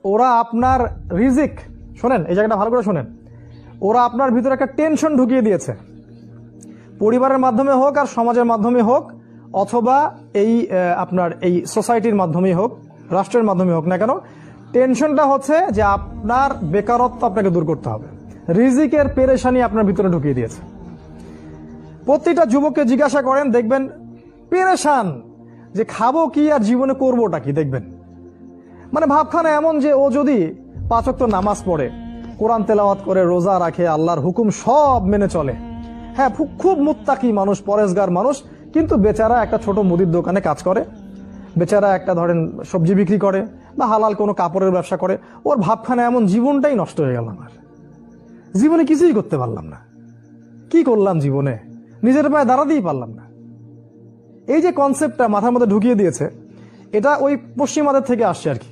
ওরা আপনার রিজিক, শোনেন এই জায়গাটা ভালো করে শোনেন, ওরা আপনার ভিতরে একটা টেনশন ঢুকিয়ে দিয়েছে, পরিবারের মাধ্যমে হোক আর সমাজের মাধ্যমে হোক, অথবা এই আপনার এই সোসাইটির মাধ্যমেই হোক, রাষ্ট্রের মাধ্যমে হোক না কেন, টেনশনটা হচ্ছে যে আপনার বেকারত্ব আপনাকে দূর করতে হবে, রিজিকের পেরেশানি আপনার ভিতরে ঢুকিয়ে দিয়েছে। প্রতিটা যুবককে জিজ্ঞাসা করেন, দেখবেন পেরেশান যে খাবো কি আর জীবনে করবোটা কি। দেখবেন মানে ভাবখানা এমন যে ও যদি 5 ওয়াক্ত নামাজ পড়ে, কোরআন তেলাওয়াত করে, রোজা রাখে, আল্লাহর হুকুম সব মেনে চলে, হ্যাঁ খুব মুত্তাকি মানুষ, পরেশগার মানুষ, কিন্তু বেচারা একটা ছোট মুদির দোকানে কাজ করে, বেচারা একটা ধরেন সবজি বিক্রি করে বা হালাল কোনো কাপড়ের ব্যবসা করে, ওর ভাবখানা এমন জীবনটাই নষ্ট হয়ে গেল, আমার জীবনে কিছুই করতে পারলাম না, কি করলাম জীবনে, নিজের পায়ে দাঁড়াতেই পারলাম না। এই যে কনসেপ্টটা মাথার মধ্যে ঢুকিয়ে দিয়েছে, এটা ওই পশ্চিমাদের থেকে আসছে আর কি।